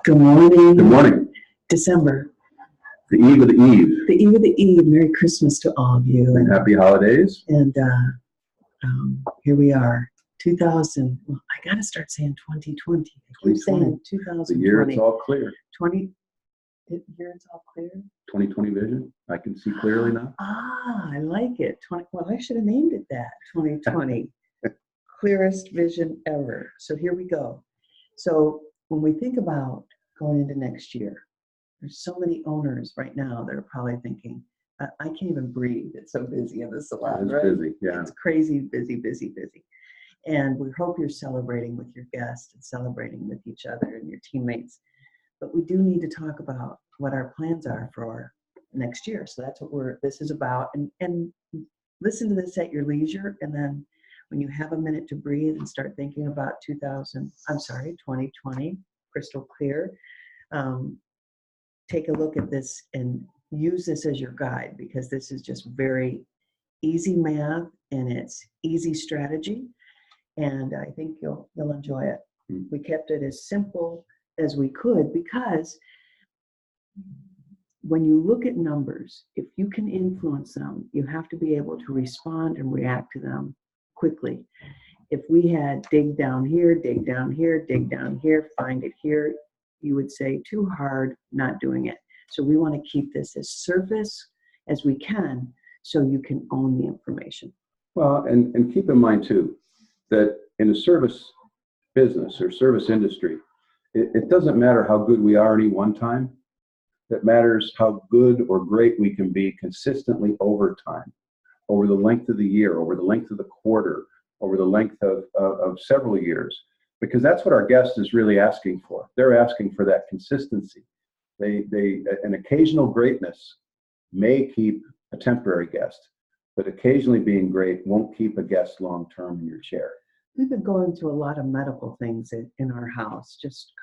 Good morning. Good morning. December. The eve of the eve. The eve of the eve. Merry Christmas to all of you. And happy holidays. And here we are. 2000. Well, I got to start saying 2020. I keep saying 2020. The year it's all clear. Year it's all clear. 2020 vision. I can see clearly now. Ah, I like it. Well, I should have named it that. 2020. Clearest vision ever. So here we go. So when we think about going into next year, there's so many owners right now that are probably thinking, I can't even breathe. It's so busy in the salon, It's right? busy, yeah. It's crazy, busy, busy, busy. And we hope you're celebrating with your guests and celebrating with each other and your teammates. But we do need to talk about what our plans are for next year. So that's what this is about. And listen to this at your leisure. And then when you have a minute to breathe and start thinking about 2020, crystal clear, take a look at this and use this as your guide, because this is just very easy math and it's easy strategy. And I think you'll enjoy it. We kept it as simple as we could, because when you look at numbers, if you can influence them, you have to be able to respond and react to them quickly. If we had dig down here, dig down here, dig down here, find it here, you would say too hard, not doing it. So we want to keep this as surface as we can so you can own the information. Well, and keep in mind too, that in a service business or service industry, it doesn't matter how good we are any one time. It matters how good or great we can be consistently over time, over the length of the year, over the length of the quarter, over the length of several years, because that's what our guest is really asking for. They're asking for that consistency. An occasional greatness may keep a temporary guest, but occasionally being great won't keep a guest long-term in your chair. We've been going through a lot of medical things in our house, just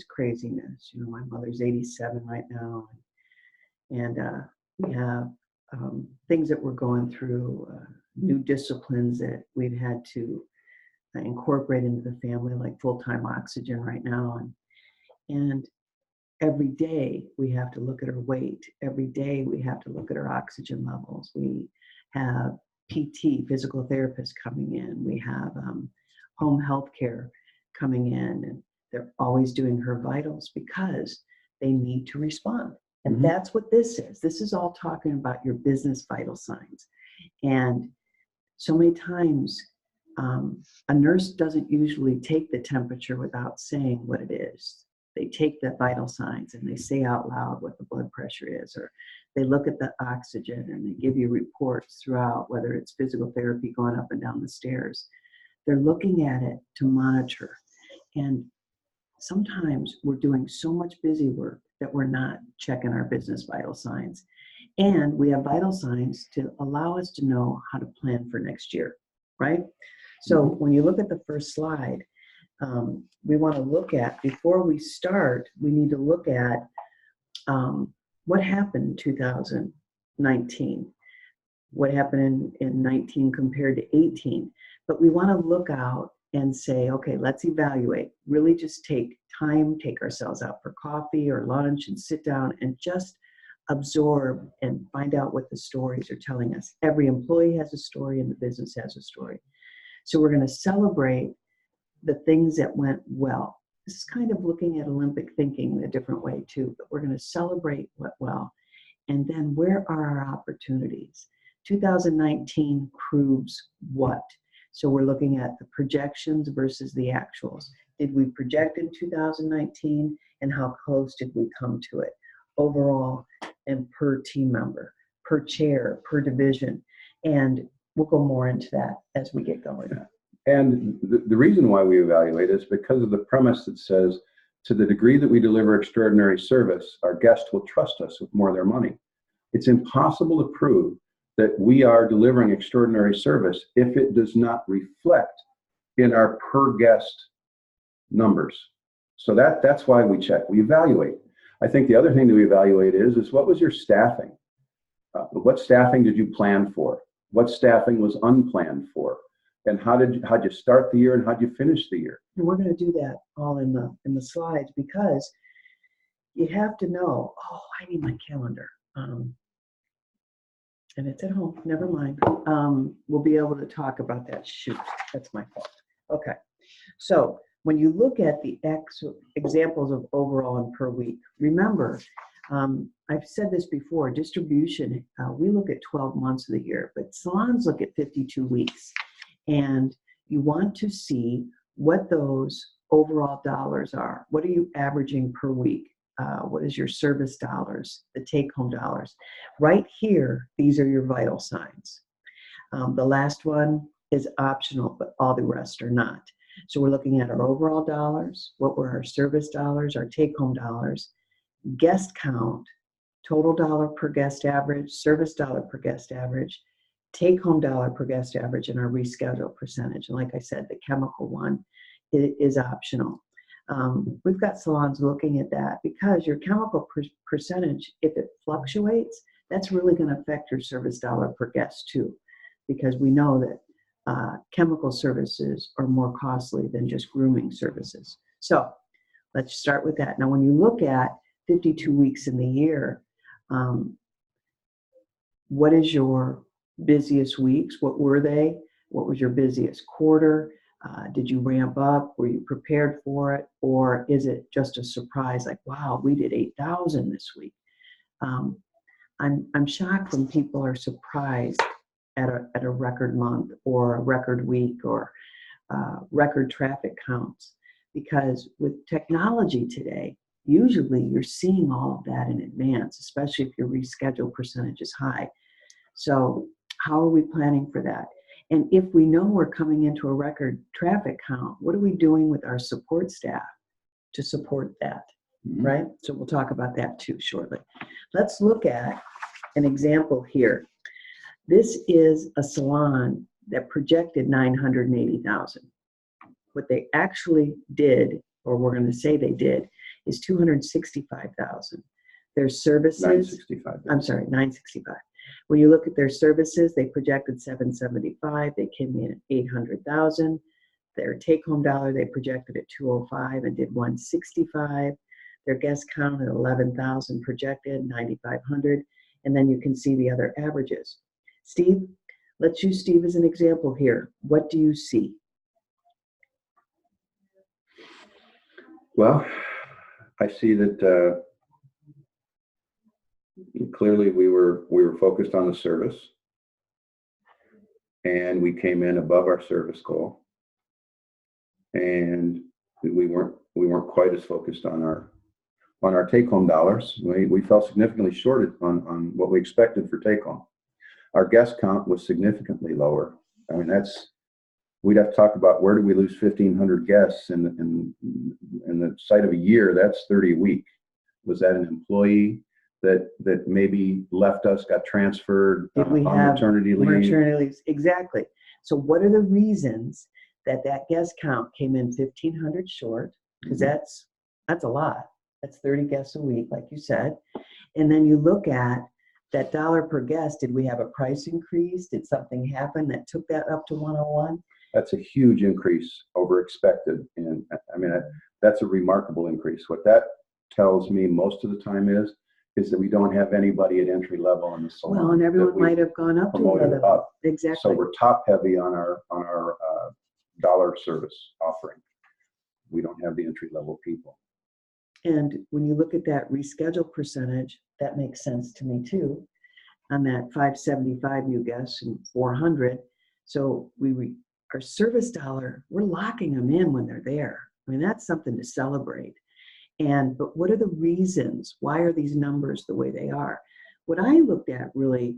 craziness. You know, my mother's 87 right now, and we have things that we're going through, new disciplines that we've had to incorporate into the family, like full-time oxygen right now, and every day we have to look at our weight. Every day we have to look at our oxygen levels. We have PT, physical therapists coming in. We have home health care coming in, and they're always doing her vitals because they need to respond. And that's what this is. This is all talking about your business vital signs. And so many times, a nurse doesn't usually take the temperature without saying what it is. They take the vital signs and they say out loud what the blood pressure is, or they look at the oxygen and they give you reports throughout, whether it's physical therapy going up and down the stairs. They're looking at it to monitor. And sometimes we're doing so much busy work that we're not checking our business vital signs. And we have vital signs to allow us to know how to plan for next year, right? So when you look at the first slide, we want to look at, before we start, we need to look at what happened in 2019, what happened in 19 compared to 18. But we want to look out and say, okay, let's evaluate. Really just take time, take ourselves out for coffee or lunch and sit down and just absorb and find out what the stories are telling us. Every employee has a story and the business has a story. So we're going to celebrate the things that went well. This is kind of looking at Olympic thinking in a different way too, but we're going to celebrate what well. And then where are our opportunities? 2019 proves what? So we're looking at the projections versus the actuals. Did we project in 2019, and how close did we come to it? Overall and per team member, per chair, per division. And we'll go more into that as we get going. And the reason why we evaluate is because of the premise that says, to the degree that we deliver extraordinary service, our guests will trust us with more of their money. It's impossible to prove that we are delivering extraordinary service if it does not reflect in our per guest numbers. So that's why we check, we evaluate. I think the other thing to evaluate is what was your staffing? What staffing did you plan for? What staffing was unplanned for? And how'd you start the year and how'd you finish the year? And we're going to do that all in the slides, because you have to know, oh, I need my calendar. And it's at home, never mind. We'll be able to talk about that. Shoot, that's my fault. Okay, so when you look at the examples of overall and per week, remember, I've said this before, distribution, we look at 12 months of the year, but salons look at 52 weeks. And you want to see what those overall dollars are. What are you averaging per week? What is your service dollars, the take-home dollars? Right here, these are your vital signs. The last one is optional, but all the rest are not. So we're looking at our overall dollars, what were our service dollars, our take-home dollars, guest count, total dollar per guest average, service dollar per guest average, take-home dollar per guest average, and our reschedule percentage. And like I said, the chemical one is optional. We've got salons looking at that because your chemical percentage, if it fluctuates, that's really going to affect your service dollar per guest too, because we know that chemical services are more costly than just grooming services. So let's start with that. Now, when you look at 52 weeks in the year, what is your busiest weeks? What were they? What was your busiest quarter? Did you ramp up? Were you prepared for it? Or is it just a surprise like, wow, we did 8,000 this week? I'm shocked when people are surprised at a record month or a record week or record traffic counts, because with technology today, usually you're seeing all of that in advance, especially if your reschedule percentage is high. So how are we planning for that? And if we know we're coming into a record traffic count, what are we doing with our support staff to support that, right? So we'll talk about that too shortly. Let's look at an example here. This is a salon that projected 980,000. What they actually did, or we're going to say they did, is 265,000. Their services, 965. I'm sorry, 965. When you look at their services, they projected 775. They came in at 800,000. Their take-home dollar, they projected at 205 and did 165. Their guest count at 11,000 projected, 9,500. And then you can see the other averages. Steve, let's use Steve as an example here. What do you see? Well, I see that clearly we were focused on the service, and we came in above our service goal, and we weren't quite as focused on our take-home dollars. We fell significantly short on what we expected for take-home. Our guest count was significantly lower. I mean, we'd have to talk about where do we lose 1,500 guests in the sight of a year. That's 30 a week. Was that an employee that maybe left us, got transferred Did we on have maternity leave? Maternity leaves, exactly. So what are the reasons that guest count came in 1,500 short? Because that's a lot. That's 30 guests a week, like you said. And then you look at that dollar per guest. Did we have a price increase? Did something happen that took that up to 101? That's a huge increase over expected. And I mean, that's a remarkable increase. What that tells me most of the time is that we don't have anybody at entry level in the salon. Well, and everyone might have gone up to promoted up. Exactly. So we're top heavy on our dollar service offering. We don't have the entry level people. And when you look at that reschedule percentage, that makes sense to me too. On that 575 new guests and 400. So our service dollar, we're locking them in when they're there. I mean, that's something to celebrate. But what are the reasons? Why are these numbers the way they are? What I looked at really,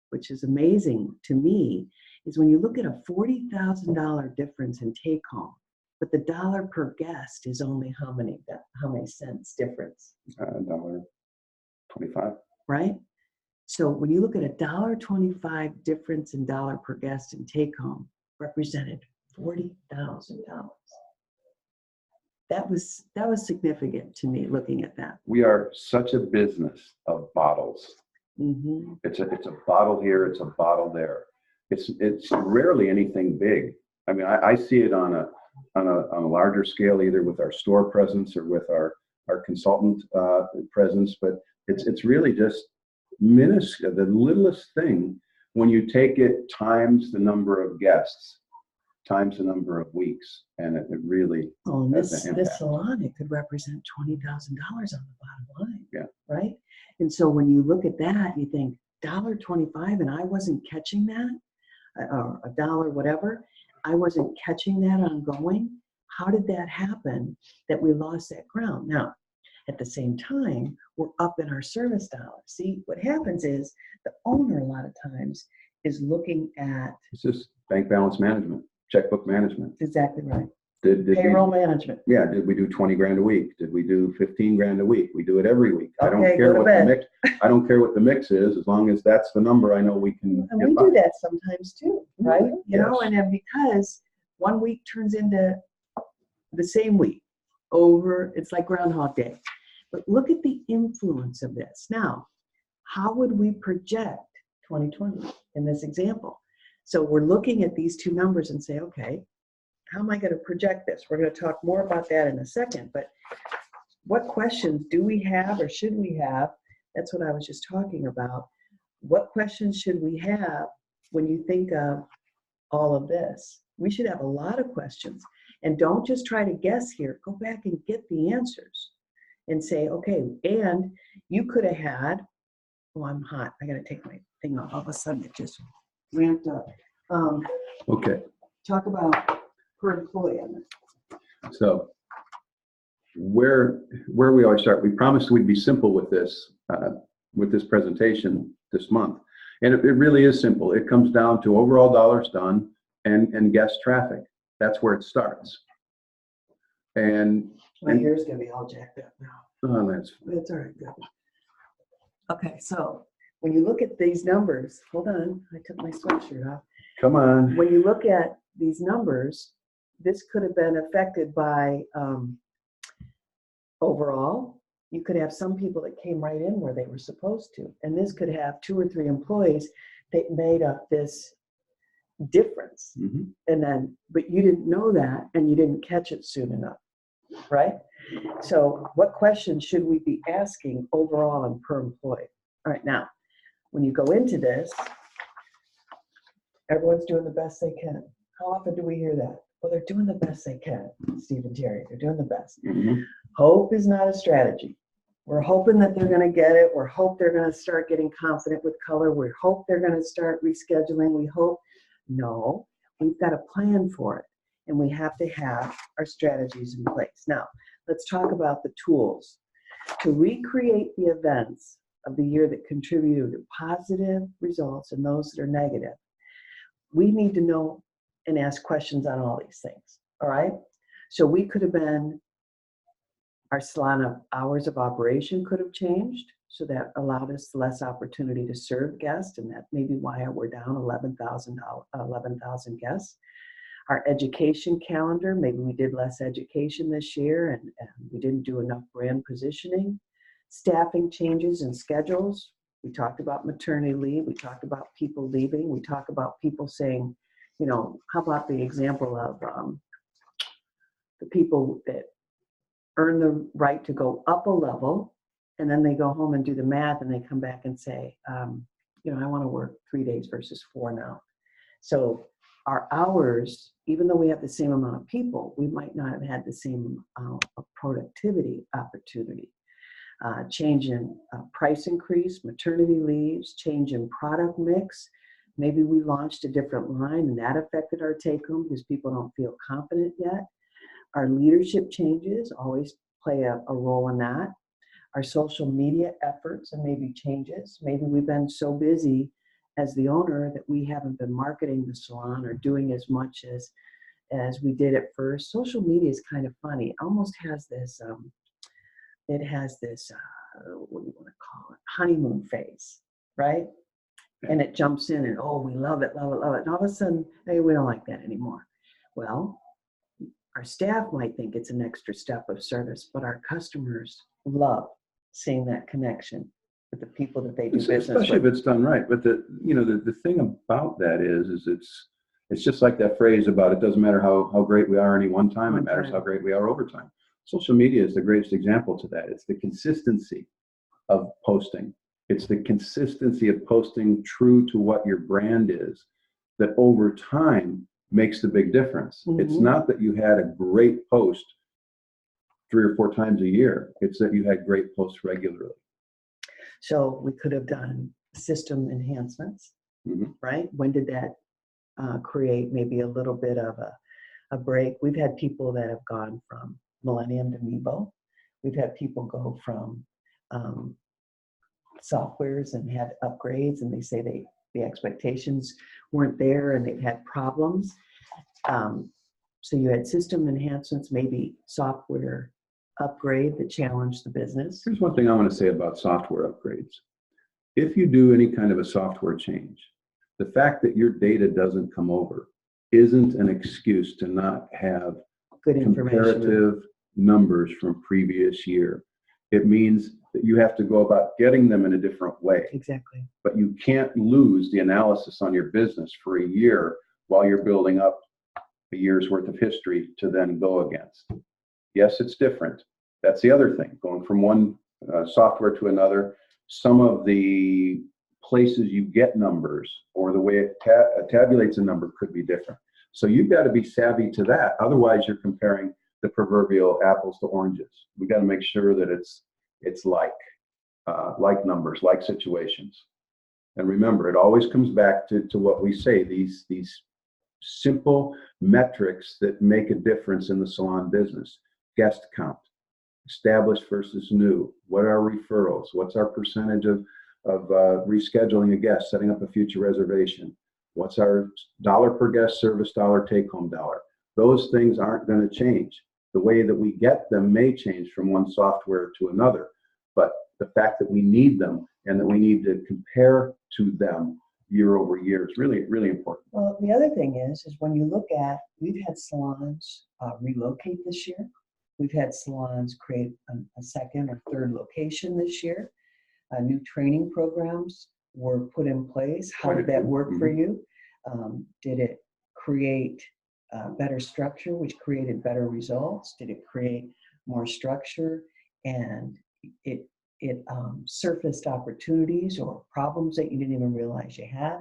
which is amazing to me, is when you look at a $40,000 difference in take home, but the dollar per guest is only how many cents difference? $1.25. Right? So when you look at a $1.25 difference in dollar per guest in take home, represented $40,000. That was significant to me looking at that. We are such a business of bottles. Mm-hmm. It's a bottle here, it's a bottle there. It's rarely anything big. I mean, I see it on a larger scale, either with our store presence or with our our consultant presence, but it's really just minuscule, the littlest thing when you take it times the number of guests, times the number of weeks, and it really has an This impact. salon, it could represent $20,000 on the bottom line. Yeah. Right? And so when you look at that, you think $1.25, and I wasn't catching that, or a dollar, whatever, I wasn't catching that ongoing. How did that happen that we lost that ground? Now, at the same time, we're up in our service dollars. See, what happens is the owner a lot of times is looking at It's just bank balance management, checkbook management. exactly right. Did Payroll management. Yeah, did we do 20 grand a week? Did we do 15 grand a week? We do it every week. I don't Okay, care go to what the bed. mix. I don't care what the mix is, as long as that's the number I know we can. And get we by. do that sometimes too, right? You know, Yes. and then because one week turns into the same week over, it's like Groundhog Day. But look at the influence of this. Now, how would we project 2020 in this example? So we're looking at these two numbers and say, okay, how am I going to project this? We're going to talk more about that in a second, but what questions do we have or should we have? That's what I was just talking about. What questions should we have when you think of all of this? We should have a lot of questions, and don't just try to guess here. Go back and get the answers and say, okay, and you could have had, oh, I'm hot. I got to take my thing off. All of a sudden it just ramped up. Okay, Talk about per employee on this. so where we always start, we promised we'd be simple with this presentation this month. And it really is simple. It comes down to overall dollars done and guest traffic. That's where it starts. And My hair's going to be all jacked up now. that's That's all right, good. Okay, so when you look at these numbers, hold on, I took my sweatshirt off. come on. When you look at these numbers, this could have been affected by overall. You could have some people that came right in where they were supposed to, and this could have 2 or 3 employees that made up this difference. Mm-hmm. And then, but you didn't know that, and you didn't catch it soon enough, right? So what questions should we be asking overall and per employee? All right, now, when you go into this, everyone's doing the best they can. How often do we hear that? Well, they're doing the best they can, Steve and Terry. They're doing the best. Mm-hmm. Hope is not a strategy. We're hoping that they're going to get it. We hope they're going to start getting confident with color. We hope they're going to start rescheduling. We hope. No, we've got a plan for it, and we have to have our strategies in place. Now, let's talk about the tools to recreate the events of the year that contributed to positive results and those that are negative. We need to know and ask questions on all these things, all right? So we could have been, our salon of hours of operation could have changed, so that allowed us less opportunity to serve guests, and that may be why we're down 11,000 guests. Our education calendar, maybe we did less education this year and we didn't do enough brand positioning. Staffing changes and schedules. We talked about maternity leave. We talked about people leaving. We talk about people saying, you know, how about the example of the people that earn the right to go up a level, and then they go home and do the math and they come back and say, you know, I want to work 3 days versus 4 now. So our hours, even though we have the same amount of people, we might not have had the same productivity opportunity. Change in price increase, maternity leaves, change in product mix. Maybe we launched a different line and that affected our take home because people don't feel confident yet. Our leadership changes always play a role in that. Our social media efforts and maybe changes. Maybe we've been so busy as the owner that we haven't been marketing the salon or doing as much as we did at first. Social media is kind of funny. It almost has this, what do you want to call it? Honeymoon phase, right? And it jumps in and, oh, we love it, love it, love it. And all of a sudden, hey, we don't like that anymore. Well, our staff might think it's an extra step of service, but our customers love seeing that connection with the people that they do business with. Especially if it's done right. But the thing about that is it's just like that phrase about it doesn't matter how great we are any one time, it matters how great we are over time. Social media is the greatest example to that. It's the consistency of posting. It's the consistency of posting true to what your brand is that over time makes the big difference. It's not that you had a great post 3 or 4 times a year. It's that you had great posts regularly. So we could have done system enhancements, right? When did that create maybe a little bit of a break? We've had people that have gone from Millennium to Mevo. We've had people go from softwares and had upgrades, and they say the expectations weren't there and they've had problems. So you had system enhancements, maybe software upgrade that challenged the business. Here's one thing I want to say about software upgrades. If you do any kind of a software change, the fact that your data doesn't come over isn't an excuse to not have Good information. Comparative numbers from previous year. It means that you have to go about getting them in a different way. Exactly. But you can't lose the analysis on your business for a year while you're building up a year's worth of history to then go against. Yes, it's different. That's the other thing. Going from one software to another, some of the places you get numbers or the way it tabulates a number could be different. So you've got to be savvy to that. Otherwise, you're comparing the proverbial apples to oranges. We got to make sure that it's like numbers, like situations. And remember, it always comes back to what we say, these simple metrics that make a difference in the salon business. Guest count, established versus new. What are referrals? What's our percentage of rescheduling a guest, setting up a future reservation? What's our dollar per guest service dollar, take home dollar? Those things aren't going to change. The way that we get them may change from one software to another, but the fact that we need them and that we need to compare to them year over year is really, really important. Well, the other thing is when you look at, we've had salons relocate this year. We've had salons create a second or third location this year. New training programs were put in place. How did that work for you? Did it create better structure, which created better results? Did it create more structure and it surfaced opportunities or problems that you didn't even realize you had?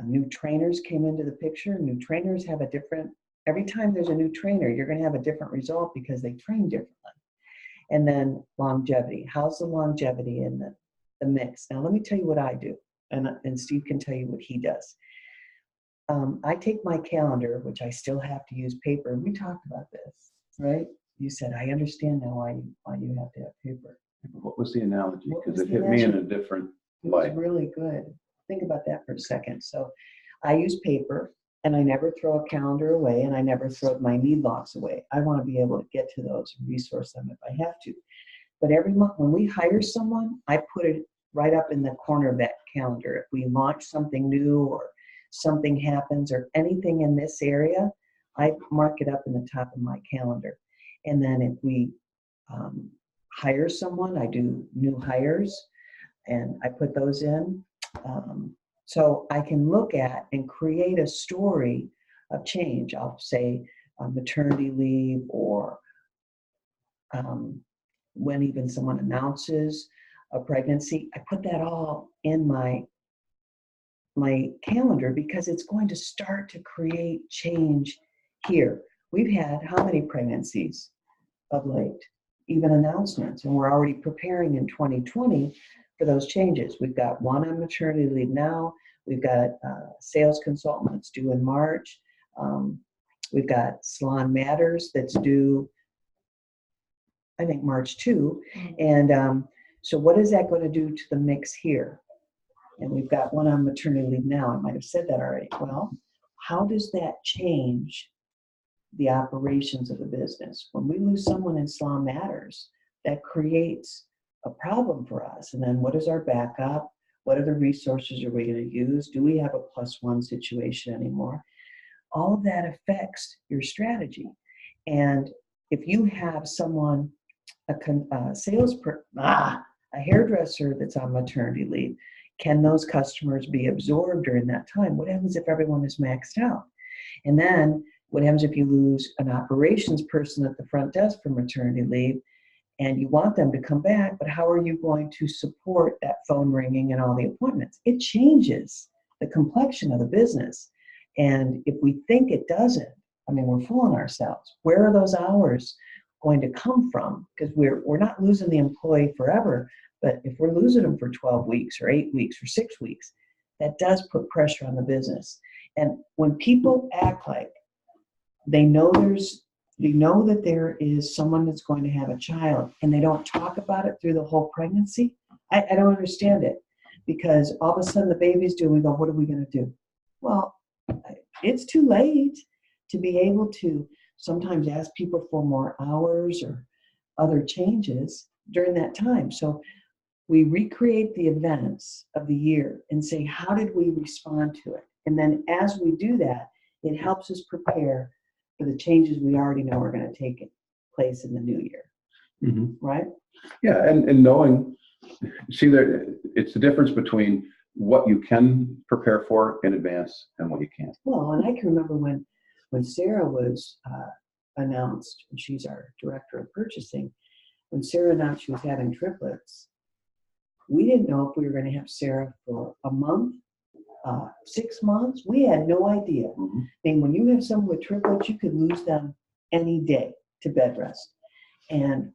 New trainers came into the picture. New trainers have a different, every time there's a new trainer, you're going to have a different result because they train differently. And then longevity. How's the longevity in the mix? Now, let me tell you what I do, and Steve can tell you what he does. I take my calendar, which I still have to use paper. We talked about this, right? You said, I understand now why you have to have paper. What was the analogy? What Because was it the hit me in analogy? a different It was light. really good. Think about that for a second. So I use paper, and I never throw a calendar away, and I never throw my need logs away. I want to be able to get to those and resource them if I have to. But every month when we hire someone, I put it right up in the corner of that calendar. If we launch something new or something happens or anything in this area, I mark it up in the top of my calendar. And then if we hire someone, I do new hires and I put those in. So I can look at and create a story of change. I'll say maternity leave or when even someone announces a pregnancy, I put that all in my calendar because it's going to start to create change here. We've had how many pregnancies of late, even announcements, and we're already preparing in 2020 for those changes. We've got one on maternity leave now. We've got sales consultant that's due in March. We've got Salon Matters that's due, I think, March 2. And so what is that going to do to the mix here? And we've got one on maternity leave now. I might have said that already. Well, how does that change the operations of the business? When we lose someone in Salon Matters, that creates a problem for us. And then what is our backup? What other resources are we going to use? Do we have a +1 situation anymore? All of that affects your strategy. And if you have someone, a hairdresser that's on maternity leave, can those customers be absorbed during that time? What happens if everyone is maxed out? And then What happens if you lose an operations person at the front desk from maternity leave and you want them to come back, but how are you going to support that phone ringing and all the appointments? It changes the complexion of the business. And if we think it doesn't, I mean, we're fooling ourselves. Where are those hours going to come from? Because we're not losing the employee forever, but if we're losing them for 12 weeks or 8 weeks or 6 weeks, that does put pressure on the business. And when people act like they know that there is someone that's going to have a child and they don't talk about it through the whole pregnancy, I don't understand it. Because all of a sudden the baby's due, we go, what are we going to do? Well, it's too late to be able to sometimes ask people for more hours or other changes during that time. So we recreate the events of the year and say, how did we respond to it? And then as we do that, it helps us prepare for the changes we already know are going to take place in the new year. Mm-hmm. Right? Yeah, and knowing, see, it's the difference between what you can prepare for in advance and what you can't. Well, and I can remember when Sarah was announced, and she's our director of purchasing, when Sarah announced she was having triplets, we didn't know if we were going to have Sarah for a month, 6 months. We had no idea. Mm-hmm. I mean, when you have someone with triplets, you could lose them any day to bed rest. And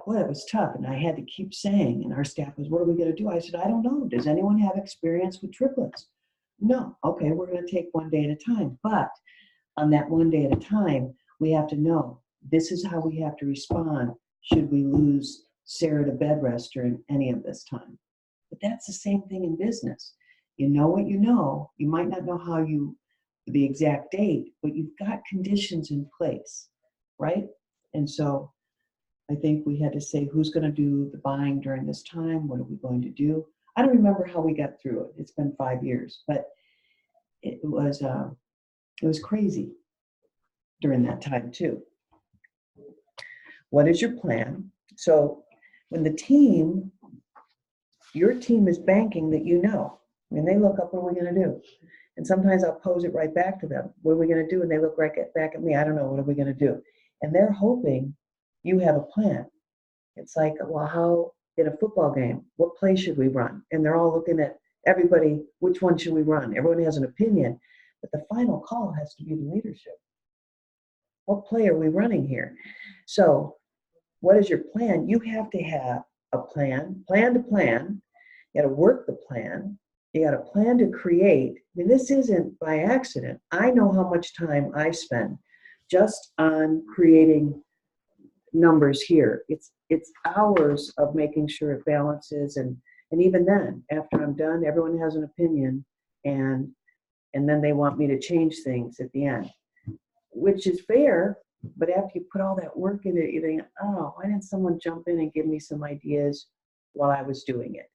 boy, it was tough. And I had to keep saying, and our staff was, what are we going to do? I said, I don't know. Does anyone have experience with triplets? No. Okay, we're going to take one day at a time. But on that one day at a time, we have to know this is how we have to respond should we lose Sarah to bed rest during any of this time. But that's the same thing in business. You know what you know. You might not know the exact date, but you've got conditions in place, right? And so I think we had to say, who's going to do the buying during this time? What are we going to do? I don't remember how we got through it. It's been 5 years, but it was crazy during that time too. What is your plan? So when your team is banking that you know, I mean, they look up, what are we going to do? And sometimes I'll pose it right back to them. What are we going to do? And they look right back at me. I don't know. What are we going to do? And they're hoping you have a plan. It's like, well, how in a football game, what play should we run? And they're all looking at everybody, which one should we run? Everyone has an opinion, but the final call has to be the leadership. What play are we running here? So what is your plan? You have to have a plan to plan. You got to work the plan. You got a plan to create. I mean, this isn't by accident. I know how much time I spend just on creating numbers here. It's hours of making sure it balances, and even then, after I'm done, everyone has an opinion, and then they want me to change things at the end, which is fair. But after you put all that work in it, you think, oh, why didn't someone jump in and give me some ideas while I was doing it?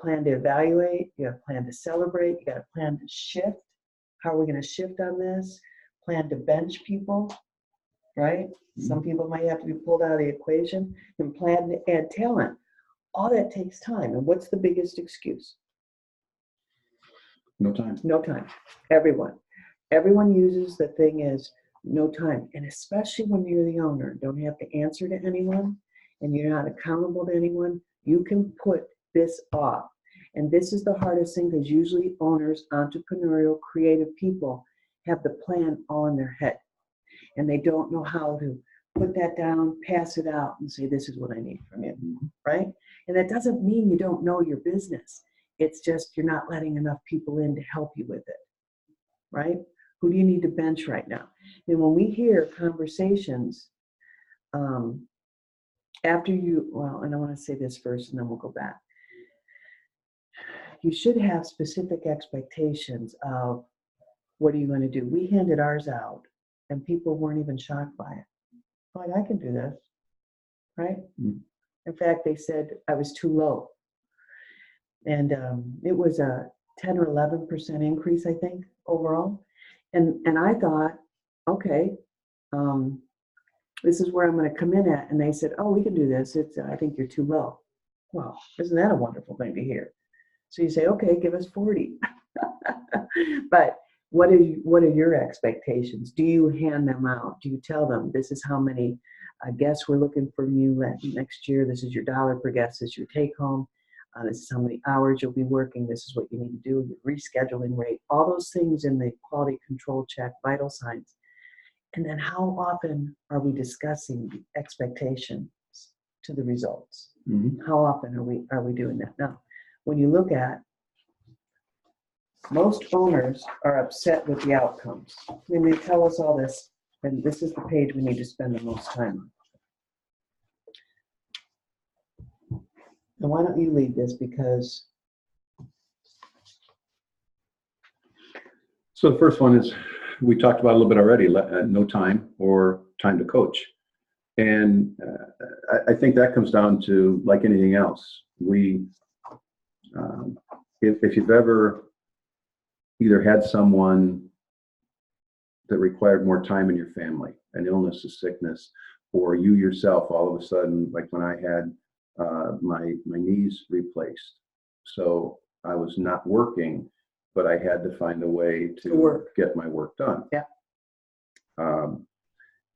Plan to evaluate, you have a plan to celebrate, you got a plan to shift. How are we going to shift on this? Plan to bench people, right? Some people might have to be pulled out of the equation, and plan to add talent. All that takes time. And what's the biggest excuse? No time. No time. Everyone uses the thing as no time. And especially when you're the owner, don't have to answer to anyone, and you're not accountable to anyone, you can put this off. And this is the hardest thing, because usually owners, entrepreneurial, creative people have the plan all in their head. And they don't know how to put that down, pass it out, and say, this is what I need from you, right? And that doesn't mean you don't know your business. It's just you're not letting enough people in to help you with it, right? Who do you need to bench right now? And when we hear conversations, after you, well, and I want to say this first, and then we'll go back. You should have specific expectations of what are you going to do. We handed ours out, and people weren't even shocked by it. Like, I can do this, right? Mm. In fact, they said I was too low. And it was a 10 or 11% increase, I think, overall. And I thought, okay, this is where I'm going to come in at. And they said, oh, we can do this. I think you're too low. Well, isn't that a wonderful thing to hear? So you say, okay, give us 40. But what are your expectations? Do you hand them out? Do you tell them this is how many guests we're looking from you next year? This is your dollar per guest. This is your take home. This is how many hours you'll be working. This is what you need to do. Your rescheduling rate. All those things in the quality control check, vital signs. And then how often are we discussing the expectations to the results? Mm-hmm. How often are we doing that? Now, when you look at most owners are upset with the outcomes. When they tell us all this, and this is the page we need to spend the most time on. And why don't you lead this? Because so the first one is, we talked about a little bit already, no time or time to coach. And I think that comes down to, like anything else, if you've ever either had someone that required more time in your family, an illness, a sickness, or you yourself all of a sudden, like when I had my knees replaced. So I was not working, but I had to find a way to get my work done. Yeah.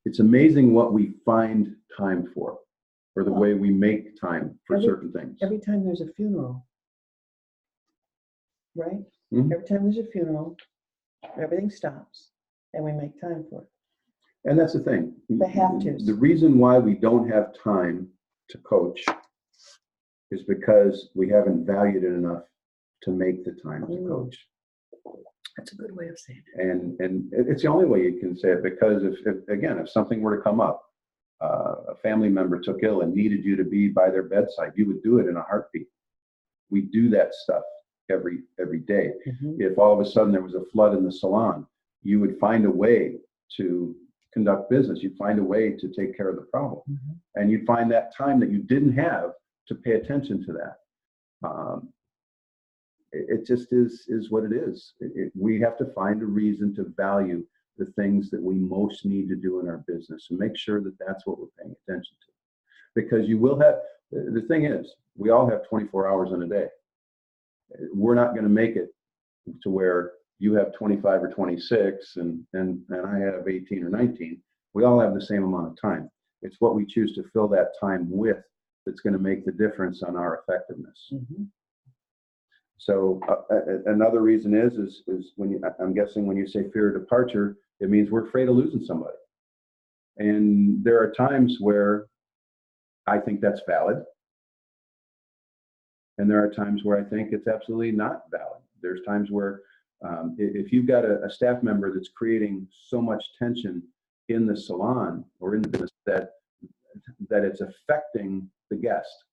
It's amazing what we find time for, or the way we make time for certain things. Every time there's a funeral, right? Mm-hmm. Every time there's a funeral, everything stops and we make time for it. And that's the thing. They have to. The reason why we don't have time to coach is because we haven't valued it enough to make the time to coach. That's a good way of saying it. And it's the only way you can say it, because if something were to come up, a family member took ill and needed you to be by their bedside, you would do it in a heartbeat. We do that stuff every day. Mm-hmm. If all of a sudden there was a flood in the salon, you would find a way to conduct business. You'd find a way to take care of the problem. Mm-hmm. And you'd find that time that you didn't have to pay attention to that. It just is what it is. We have to find a reason to value the things that we most need to do in our business and make sure that that's what we're paying attention to. Because you will have, the thing is, we all have 24 hours in a day. We're not going to make it to where you have 25 or 26 and I have 18 or 19. We all have the same amount of time. It's what we choose to fill that time with that's going to make the difference on our effectiveness. Mm-hmm. So another reason is when I'm guessing when you say fear of departure, it means we're afraid of losing somebody. And there are times where I think that's valid. And there are times where I think it's absolutely not valid. There's times where if you've got a staff member that's creating so much tension in the salon or in the business that it's affecting the guest,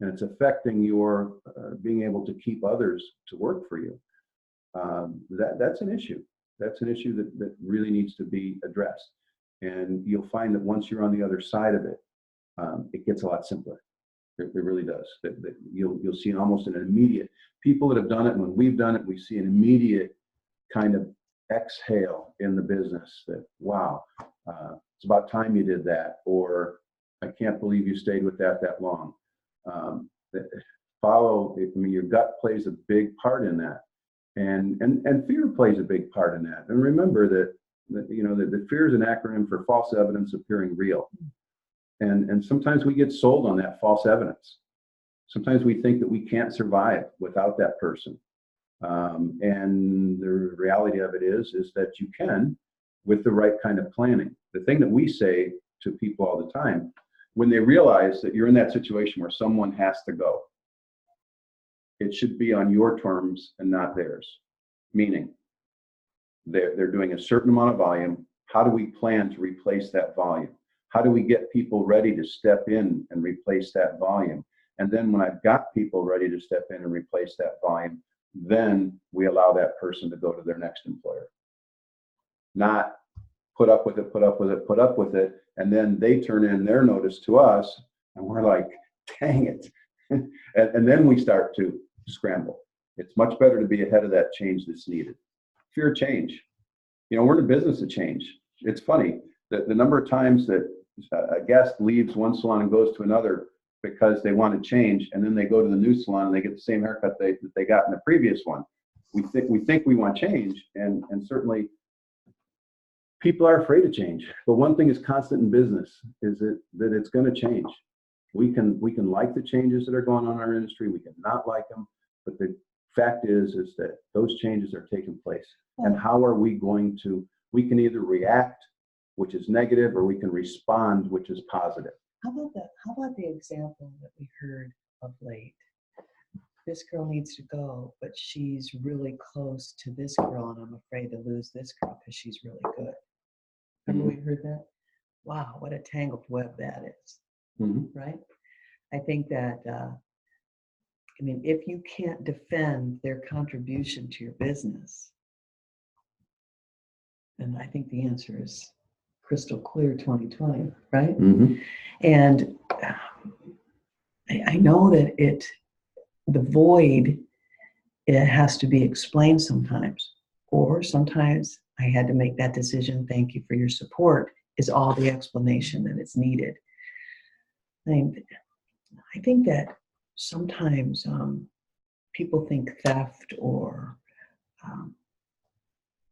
and it's affecting your being able to keep others to work for you, that's an issue. That's an issue that really needs to be addressed. And you'll find that once you're on the other side of it, it gets a lot simpler. It really does. You'll see almost an immediate, people that have done it, and when we've done it, we see an immediate kind of exhale in the business that, wow, it's about time you did that, or I can't believe you stayed with that long. Your gut plays a big part in that, and fear plays a big part in that. And remember that fear is an acronym for false evidence appearing real. And sometimes we get sold on that false evidence. Sometimes we think that we can't survive without that person. And the reality of it is that you can with the right kind of planning. The thing that we say to people all the time, when they realize that you're in that situation where someone has to go, it should be on your terms and not theirs. Meaning, they're doing a certain amount of volume. How do we plan to replace that volume? How do we get people ready to step in and replace that volume? And then when I've got people ready to step in and replace that volume, then we allow that person to go to their next employer. Not put up with it, and then they turn in their notice to us, and we're like, dang it. and then we start to scramble. It's much better to be ahead of that change that's needed. Fear of change. We're in the business of change. It's funny that the number of times that a guest leaves one salon and goes to another because they want to change, and then they go to the new salon and they get the same haircut that they got in the previous one. we think we want change, and certainly people are afraid of change. But one thing is constant in business is that it's going to change. We can like the changes that are going on in our industry. We can not like them, but the fact is that those changes are taking place. And how are we going to? We can either react, which is negative, or we can respond, which is positive. How about the example that we heard of late? This girl needs to go, but she's really close to this girl, and I'm afraid to lose this girl because she's really good. Remember we heard that? Wow, what a tangled web that is, right? I think that, I mean, if you can't defend their contribution to your business, then I think the answer is crystal clear 2020, right? And I know that the void, it has to be explained sometimes, or sometimes I had to make that decision. Thank you for your support is all the explanation that is needed. I think that sometimes people think theft or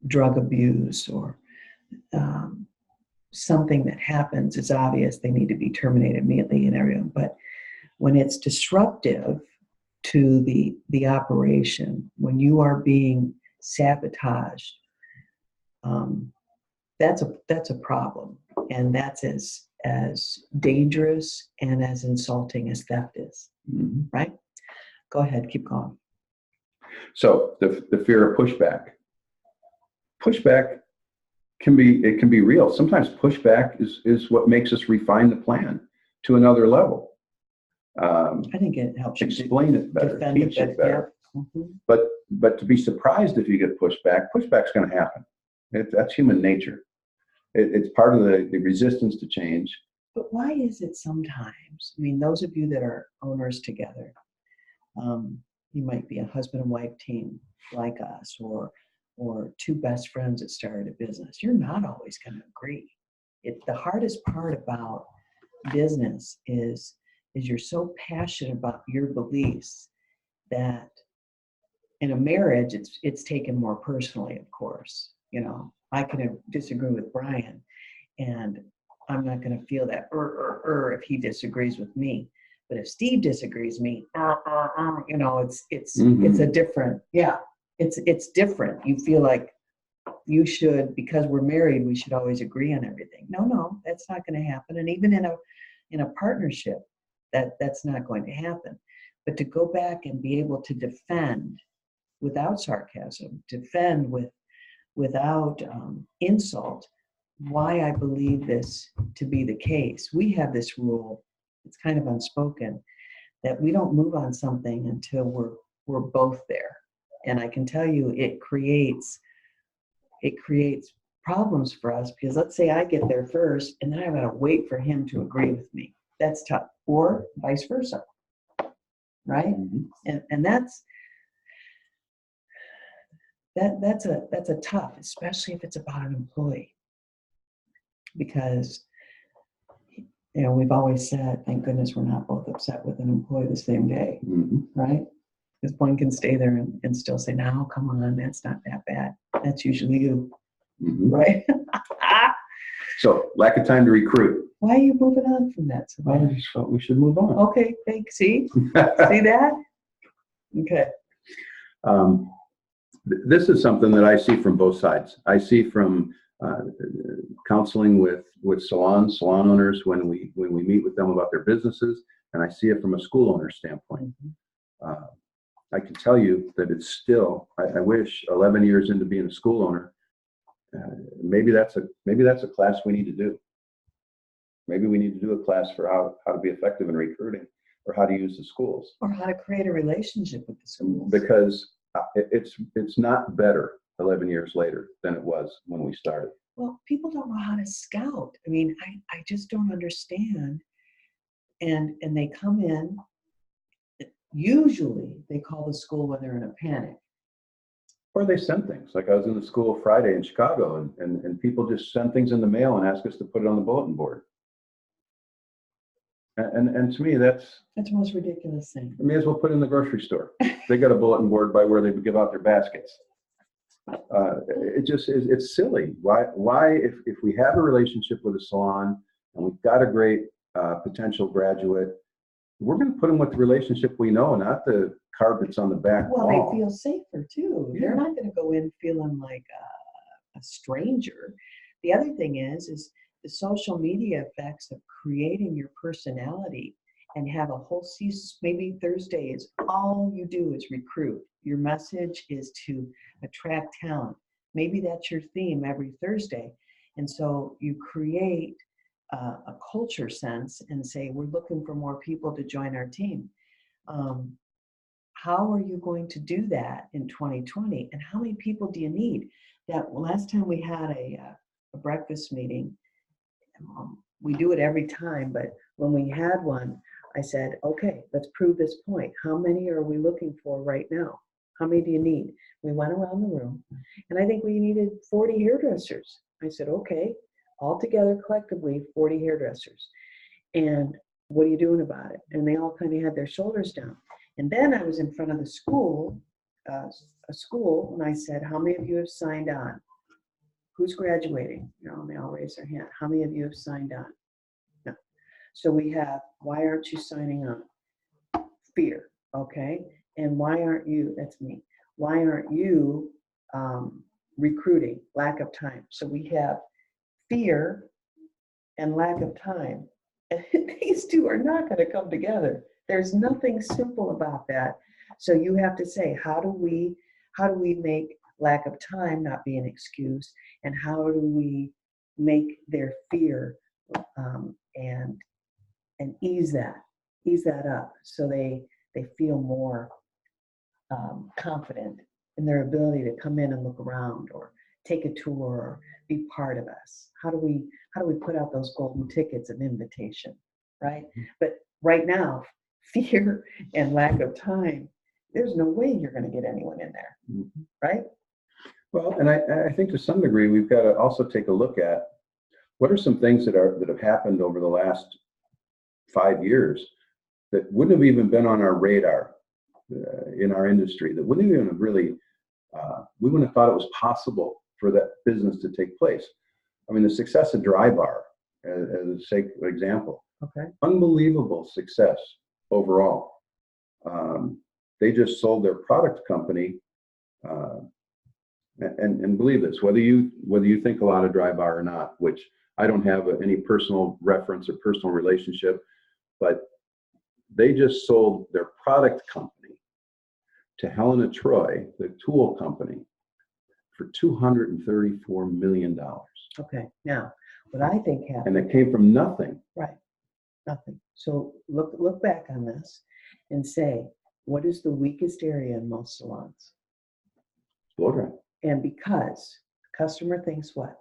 drug abuse or something that happens is obvious. They need to be terminated immediately and everything. But when it's disruptive to the operation, when you are being sabotaged, that's a problem, and that's as dangerous and as insulting as theft is. Right? Go ahead, keep going. So the fear of pushback can be real. Sometimes pushback is what makes us refine the plan to another level. I think it helps you explain it better, teach it better. Yeah. But to be surprised if you get pushback's going to happen. That's human nature. It's part of the resistance to change. But why is it sometimes? I mean, those of you that are owners together, you might be a husband and wife team like us, or two best friends that started a business. You're not always going to agree. The hardest part about business is you're so passionate about your beliefs that in a marriage, it's taken more personally, of course. You know, I can disagree with Brian, and I'm not going to feel that if he disagrees with me. But if Steve disagrees with me, you know, it's a different, it's different. You feel like you should, because we're married, we should always agree on everything. No, that's not going to happen. And even in a partnership, that's not going to happen. But to go back and be able to defend without sarcasm, defend without insult, why I believe this to be the case. We have this rule, it's kind of unspoken, that we don't move on something until we're both there. And I can tell you it creates problems for us, because let's say I get there first and then I gotta wait for him to agree with me. That's tough. Or vice versa. Right? And that's a tough, especially if it's about an employee. Because, you know, we've always said, thank goodness we're not both upset with an employee the same day, right? Because one can stay there and still say, no, come on, that's not that bad. That's usually you, right? So, lack of time to recruit. Why are you moving on from that? I just thought we should move on. Okay, thanks. See that? Okay. This is something that I see from both sides. I see from counseling with salon owners when we meet with them about their businesses, and I see it from a school owner standpoint. I can tell you that it's still. I wish 11 years into being a school owner, maybe that's a class we need to do. Maybe we need to do a class for how to be effective in recruiting, or how to use the schools, or how to create a relationship with the schools. Because it's not better 11 years later than it was when we started. Well, people don't know how to scout. I mean, I just don't understand. And they come in, usually they call the school when they're in a panic. Or they send things. Like I was in the school Friday in Chicago, and people just send things in the mail and ask us to put it on the bulletin board. And to me, that's the most ridiculous thing. I may as well put it in the grocery store. They got a bulletin board by where they would give out their baskets. It just is, it's silly. Why, if we have a relationship with a salon and we've got a great potential graduate, we're going to put them with the relationship we know, not the carpets on the back Well, wall. they feel safer too. Yeah. They're not going to go in feeling like a stranger. The other thing is the social media effects of creating your personality and have a whole season. Maybe Thursday is all you do is recruit. Your message is to attract talent. Maybe that's your theme every Thursday. And so you create a culture sense and say, we're looking for more people to join our team. How are you going to do that in 2020? And how many people do you need? That last time we had a breakfast meeting, we do it every time, but when we had one, I said, okay, let's prove this point. How many are we looking for right now? How many do you need? We went around the room, and I think we needed 40 hairdressers. I said, okay, all together collectively, 40 hairdressers. And what are you doing about it? And they all kind of had their shoulders down. And then I was in front of the school, a school, and I said, how many of you have signed on? Who's graduating? You know, and they all raise their hand. How many of you have signed on? No. So we have, why aren't you signing on? Fear, okay? And why aren't you, that's me, why aren't you recruiting? Lack of time. So we have fear and lack of time. And these two are not going to come together. There's nothing simple about that. So you have to say, how do we make lack of time not be an excuse? And how do we make their fear and ease that up so they feel more confident in their ability to come in and look around or take a tour or be part of us? How do we put out those golden tickets of invitation, right? But right now, fear and lack of time, there's no way you're going to get anyone in there, right? Well, and I think to some degree, we've got to also take a look at what are some things that have happened over the last 5 years that wouldn't have even been on our radar in our industry, that wouldn't even have really, we wouldn't have thought it was possible for that business to take place. I mean, the success of Dry Bar, as a sake of example, Okay. unbelievable success overall. They just sold their product company, and believe this, whether you think a lot of Dry Bar or not, which I don't have any personal reference or personal relationship, but they just sold their product company to Helen of Troy, the tool company, for $234 million. Okay. Now, what I think happened. And it came from nothing. Right. Nothing. So look back on this and say, what is the weakest area in most salons? Blow dry. And because the customer thinks what?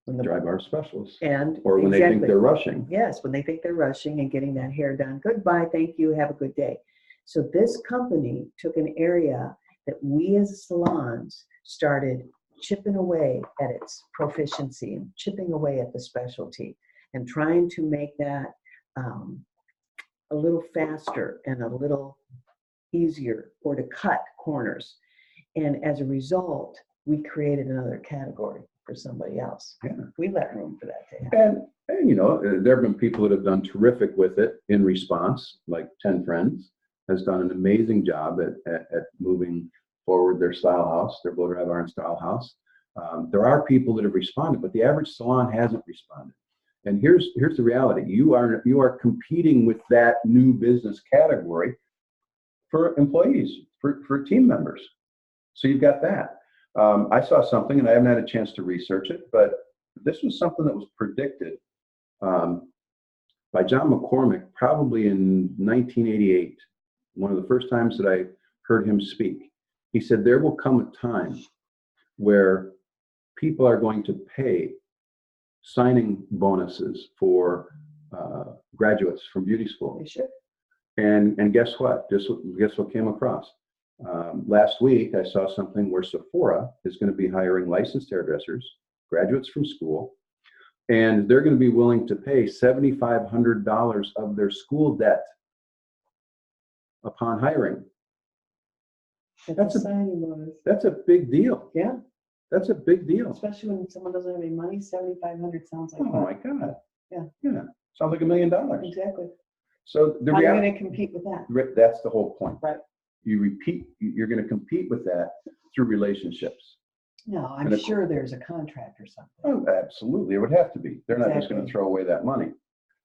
When the Dry Bar specialists. And or when they think exactly. they're rushing. Yes, when they think they're rushing and getting that hair done. Goodbye, thank you, have a good day. So this company took an area that we as salons started chipping away at its proficiency and chipping away at the specialty and trying to make that a little faster and a little easier, or to cut corners. And as a result, we created another category for somebody else. Yeah. We let room for that to happen. And you know, there have been people that have done terrific with it in response, like 10 Friends has done an amazing job at moving forward their style house, their blow dry bar and style house. There are people that have responded, but the average salon hasn't responded. And here's the reality: you are competing with that new business category for employees, for team members. So you've got that. I saw something, and I haven't had a chance to research it, but this was something that was predicted by John McCormick probably in 1988, one of the first times that I heard him speak. He said, there will come a time where people are going to pay signing bonuses for graduates from beauty school. They should. And guess what? Guess what came across? Last week, I saw something where Sephora is going to be hiring licensed hairdressers, graduates from school, And they're going to be willing to pay $7,500 of their school debt upon hiring. That's a signing bonus. That's a big deal. Yeah. That's a big deal. Especially when someone doesn't have any money. 7,500 sounds like. Oh my God. Yeah. Yeah. Sounds like $1 million. Exactly. So the How are you reality, going to compete with that? that's the whole point. Right. You're going to compete with that through relationships. No, I'm sure there's a contract or something. Oh, absolutely. It would have to be. They're not just going to Exactly. throw away that money.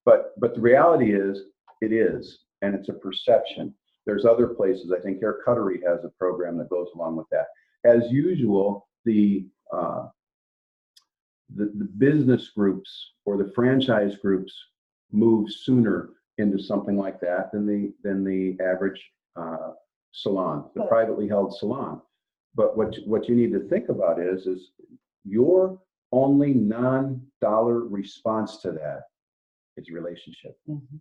But the reality is, it is, and it's a perception. There's other places. I think Hair Cuttery has a program that goes along with that. As usual, the business groups or the franchise groups move sooner into something like that than the average salon, the privately held salon. But what you need to think about is your only non-dollar response to that is relationship. Mm-hmm.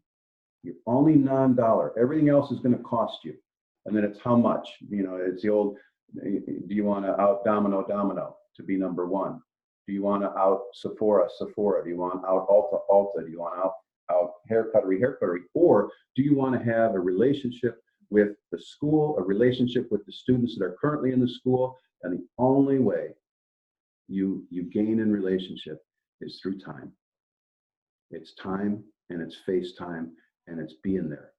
Your only non-dollar. Everything else is going to cost you. And then it's how much. You know, it's the old, do you want to out Domino to be number one? Do you want to out Sephora? Do you want out Ulta? Do you want out Hair Cuttery? Or do you want to have a relationship with the school, a relationship with the students that are currently in the school? And the only way you gain in relationship is through time. It's time, and it's face time, and it's being there.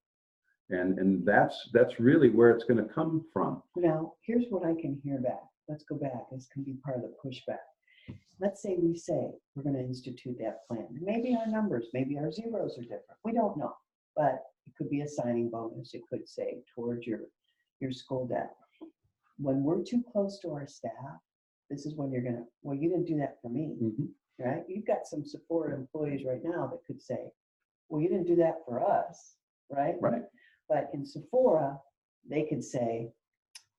And that's really where it's going to come from. Now, here's what I can hear back. Let's go back. This can be part of the pushback. Let's say we say we're going to institute that plan. Maybe our numbers, maybe our zeros are different. We don't know. But it could be a signing bonus. It could say towards your school debt. When we're too close to our staff, this is when you're going to, well, you didn't do that for me, right? You've got some Sephora employees right now that could say, well, you didn't do that for us, right? Right. But in Sephora, they could say,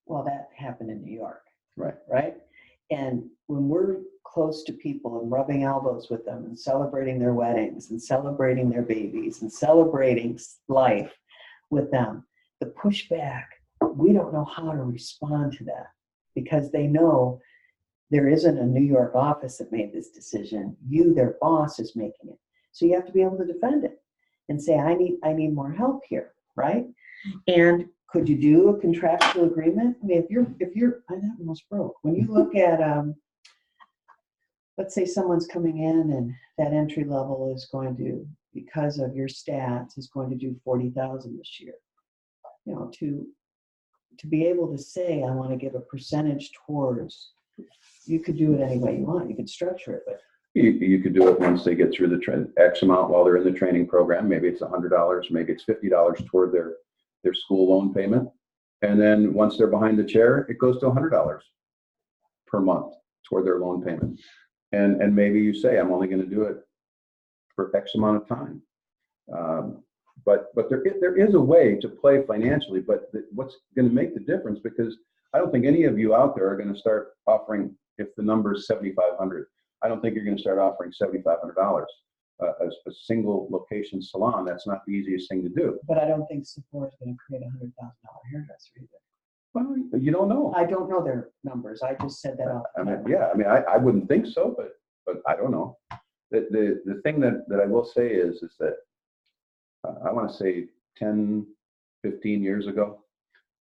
well, that happened in New York. Right. Right. And when we're close to people and rubbing elbows with them and celebrating their weddings and celebrating their babies and celebrating life with them, the pushback, we don't know how to respond to that because they know there isn't a New York office that made this decision. You, their boss, is making it. So you have to be able to defend it and say, I need more help here, right? And could you do a contractual agreement? I mean, if you're, I almost broke. When you look at, let's say someone's coming in and that entry level is going to, because of your stats, is going to do 40,000 this year. You know, to be able to say, I want to give a percentage towards, you could do it any way you want. You could structure it, but you could do it once they get through the X amount while they're in the training program. Maybe it's $100, maybe it's $50 toward their school loan payment. And then once they're behind the chair, it goes to $100 per month toward their loan payment. And maybe you say, I'm only going to do it for X amount of time. But there is a way to play financially, but what's going to make the difference, because I don't think any of you out there are going to start offering, if the number is 7,500, I don't think you're going to start offering $7,500. A single location salon, that's not the easiest thing to do. But I don't think Sephora is going to create $100,000 hairdresser either. Well, you don't know. I don't know their numbers. I just said that off. I wouldn't think so, but I don't know. The thing that I will say is that I want to say 10, 15 years ago,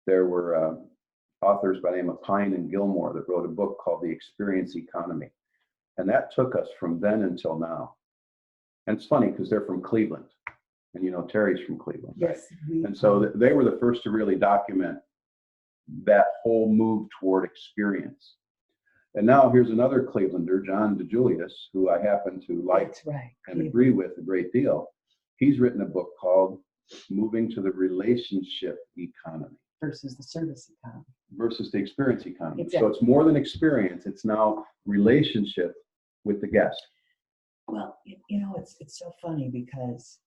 there were authors by the name of Pine and Gilmore that wrote a book called The Experience Economy. And that took us from then until now. And it's funny because they're from Cleveland. And you know, Terry's from Cleveland. Yes. Right? And so they were the first to really document that whole move toward experience. And now here's another Clevelander, John DeJulius, who I happen to like and agree with a great deal. He's written a book called Moving to the Relationship Economy. Versus the service economy. Versus the experience economy. Exactly. So it's more than experience. It's now relationship with the guest. Well, you know, it's so funny because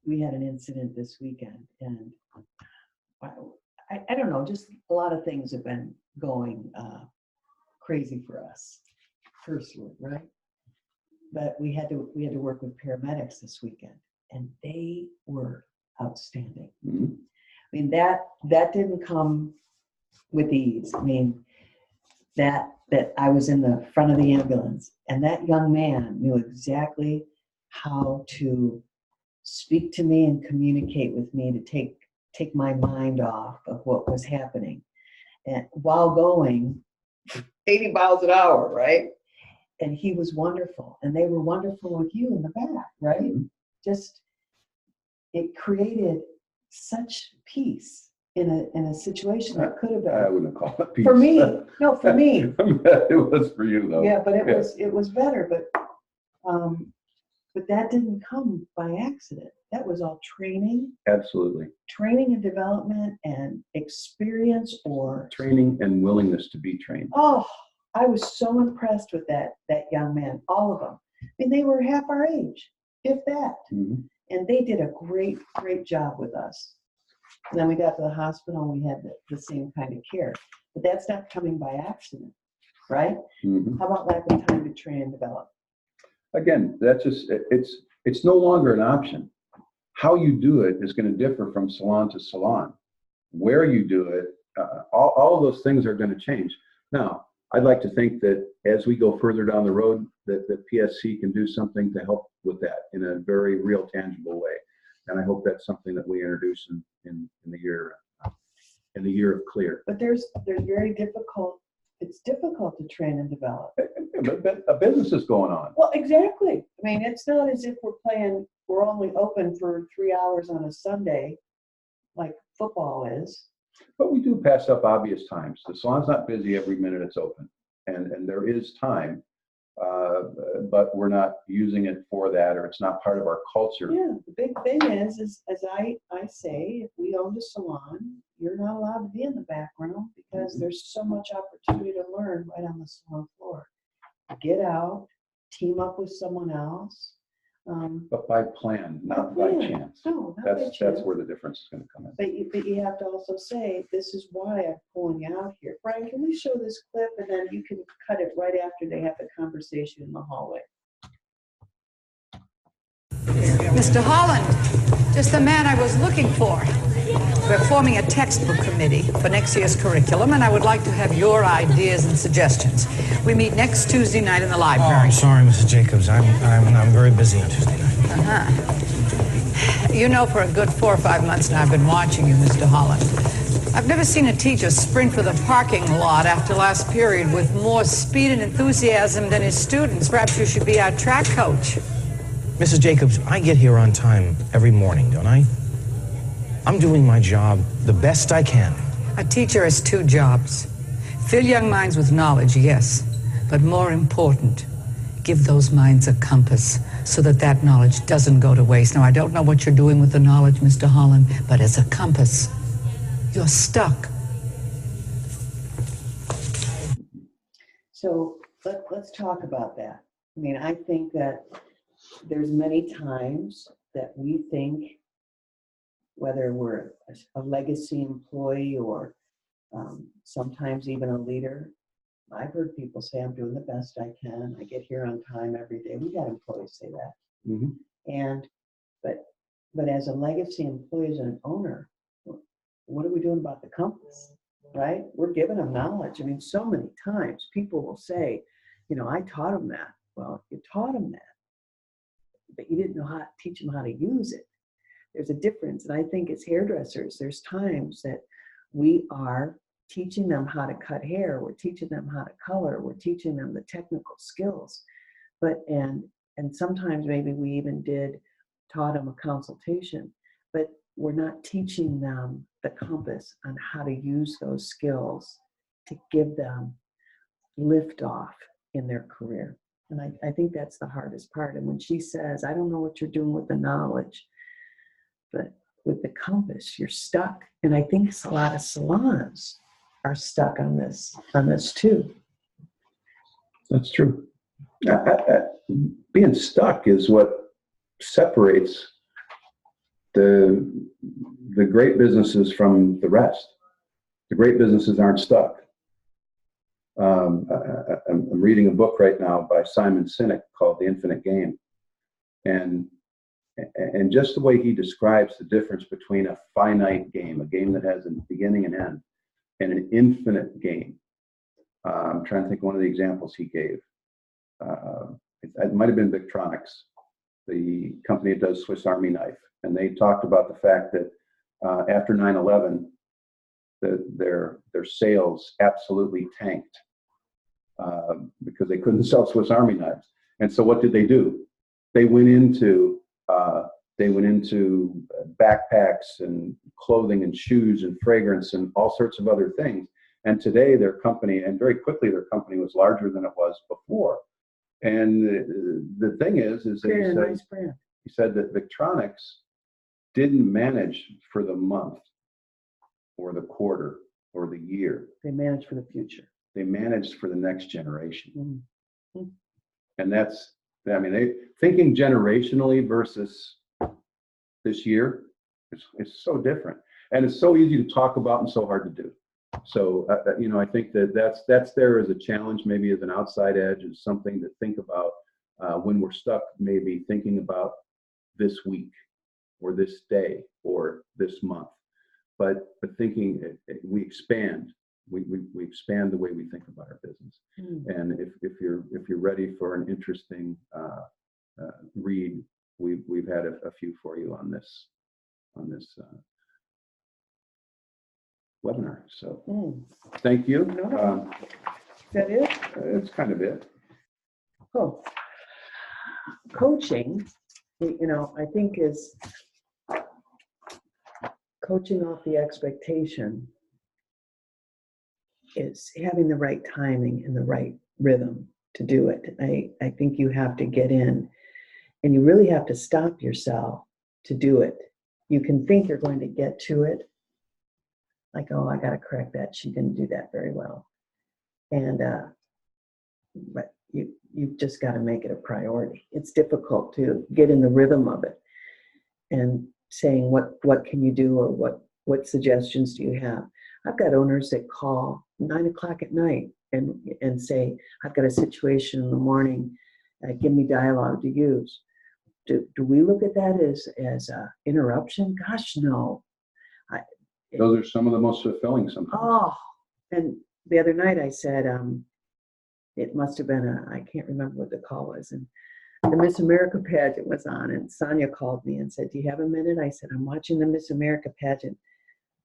we had an incident this weekend, and I don't know, just a lot of things have been going crazy for us personally, right? But we had to work with paramedics this weekend, and they were outstanding. Mm-hmm. I mean, that didn't come with ease. I mean, that that I was in the front of the ambulance, and that young man knew exactly how to speak to me and communicate with me to take my mind off of what was happening, and while going 80 miles an hour, right? And he was wonderful, and they were wonderful with you in the back, right? Mm-hmm. Just it created such peace in a situation that could have I been wouldn't call it peace. for me. No, for me. It was for you, though. Yeah, but it was better. But that didn't come by accident. That was all training Absolutely. and development and experience or Training and willingness to be trained. oh, I was so impressed with that young man, all of them. I mean, they were half our age, if that. Mm-hmm. And they did a great job with us. And then we got to the hospital and we had the same kind of care. But that's not coming by accident, right? Mm-hmm. How about lack of time to train and develop? Again, that's just, it's no longer an option. How you do it is going to differ from salon to salon. Where you do it, all of those things are going to change. Now, I'd like to think that as we go further down the road, that PSC can do something to help with that in a very real, tangible way. And I hope that's something that we introduce in the year of clear. But there's very difficult. It's difficult to train and develop. But a business is going on. Well, exactly. I mean, it's not as if we're only open for 3 hours on a Sunday, like football is. But we do pass up obvious times. The salon's not busy every minute it's open, and there is time, but we're not using it for that, or it's not part of our culture. Yeah, the big thing is as I say, if we owned a salon, you're not allowed to be in the back room because there's so much opportunity to learn right on the salon floor. Get out, team up with someone else. But by plan, not by chance. No, not by chance. That's where the difference is going to come in. But you have to also say, this is why I'm pulling you out here. Brian, can we show this clip and then you can cut it right after they have the conversation in the hallway. Mr. Holland, just the man I was looking for. We're forming a textbook committee for next year's curriculum, and I would like to have your ideas and suggestions. We meet next Tuesday night in the Oh, library. I'm sorry, Mrs. Jacobs. I'm very busy on Tuesday night. You know, for a good 4 or 5 months now, I've been watching you, Mr. Holland. I've never seen a teacher sprint for the parking lot after last period with more speed and enthusiasm than his students. Perhaps you should be our track coach. Mrs. Jacobs, I get here on time every morning, don't I? I'm doing my job the best I can. A teacher has 2 jobs. Fill young minds with knowledge, yes, but more important, give those minds a compass so that that knowledge doesn't go to waste. Now, I don't know what you're doing with the knowledge, Mr. Holland, but as a compass, you're stuck. So let's talk about that. I mean, I think that there's many times that we think, whether we're a legacy employee or sometimes even a leader, I've heard people say, I'm doing the best I can. I get here on time every day. We got employees say that. Mm-hmm. But as a legacy employee, as an owner, what are we doing about the compass, right? We're giving them knowledge. I mean, so many times people will say, I taught them that. Well, you taught them that, but you didn't know how to teach them how to use it. There's a difference. And I think as hairdressers, there's times that we are teaching them how to cut hair. We're teaching them how to color. We're teaching them the technical skills. And sometimes maybe we even taught them a consultation, but we're not teaching them the compass on how to use those skills to give them lift off in their career. And I think that's the hardest part. And when she says, I don't know what you're doing with the knowledge, but with the compass, you're stuck. And I think a lot of salons are stuck on this too. That's true. Being stuck is what separates the great businesses from the rest. The great businesses aren't stuck. I'm reading a book right now by Simon Sinek called The Infinite Game. And just the way he describes the difference between a finite game, a game that has a beginning and end, and an infinite game, I'm trying to think of one of the examples he gave. It might have been Victronics, the company that does Swiss Army knife. And they talked about the fact that after 9/11, their sales absolutely tanked because they couldn't sell Swiss Army knives. And so what did they do? They went into backpacks and clothing and shoes and fragrance and all sorts of other things. And today their company, and very quickly their company was larger than it was before. And the thing is that he said that Victronics didn't manage for the month or the quarter or the year. They manage for the future. They managed for the next generation. Mm-hmm. And that's, I mean, they thinking generationally versus this year, it's so different. And it's so easy to talk about and so hard to do. So, you know, I think that's there as a challenge, maybe as an outside edge, is something to think about when we're stuck, maybe thinking about this week or this day or this month. But thinking, we expand. We expand the way we think about our business. And if you're ready for an interesting read, we've had a few for you on this webinar. So thank you. That is? That's kind of it. Oh, coaching, you know, I think is coaching off the expectation is having the right timing and the right rhythm to do it. I think you have to get in and you really have to stop yourself to do it. You can think you're going to get to it, like, oh, I got to correct that. She didn't do that very well. And, but you've just got to make it a priority. It's difficult to get in the rhythm of it and saying, what can you do, or what suggestions do you have? I've got owners that call 9 o'clock at night and say, I've got a situation in the morning, give me dialogue to use. Do we look at that as a interruption? Gosh, no. Those are some of the most fulfilling sometimes. Oh, and the other night I said, it must have been I can't remember what the call was, and the Miss America pageant was on, and Sonia called me and said, do you have a minute? I said, I'm watching the Miss America pageant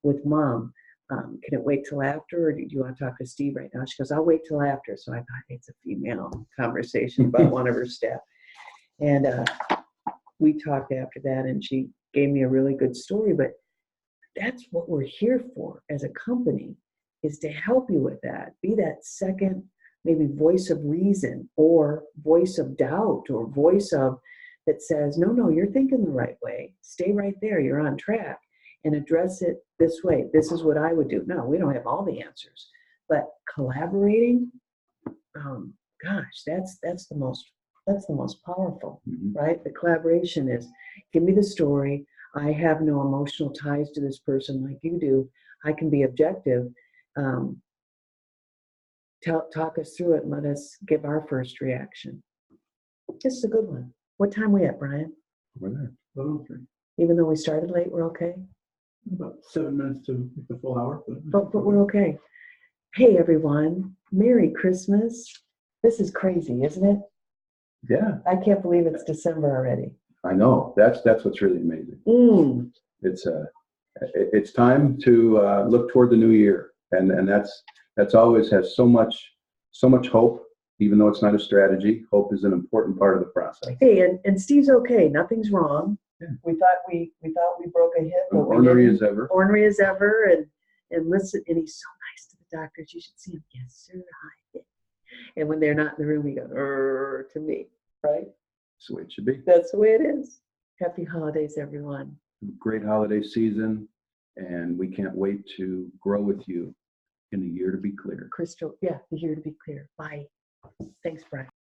with Mom. Can it wait till after, or do you want to talk to Steve right now? She goes, I'll wait till after. So I thought, it's a female conversation about one of her staff. And we talked after that, and she gave me a really good story. But that's what we're here for as a company, is to help you with that. Be that second, maybe voice of reason, or voice of doubt, or voice of that says, no, you're thinking the right way. Stay right there. You're on track. And address it this way. This is what I would do. No, we don't have all the answers, but collaborating, gosh, that's the most powerful, right? The collaboration is, give me the story. I have no emotional ties to this person like you do. I can be objective. Talk us through it and let us give our first reaction. This is a good one. What time we at, Brian? We're there. 11:03. Even though we started late, we're okay? About 7 minutes to the full hour. But we're okay. Hey, everyone. Merry Christmas. This is crazy, isn't it? Yeah, I can't believe it's December already. I know. That's what's really amazing. It's time to look toward the new year, and that's always has so much hope. Even though it's not a strategy, hope is an important part of the process. Hey, and Steve's okay. Nothing's wrong. Yeah. We thought we broke a hip, but we Ornery didn't. as ever. Ornery as ever, and listen. And he's so nice to the doctors. You should see him. Yes, sir. Hi. And when they're not in the room, he goes to me. Right? That's the way it should be. That's the way it is. Happy holidays, everyone. Great holiday season, and we can't wait to grow with you in the year to be clear. Crystal, yeah, the year to be clear. Bye. Thanks, Brian.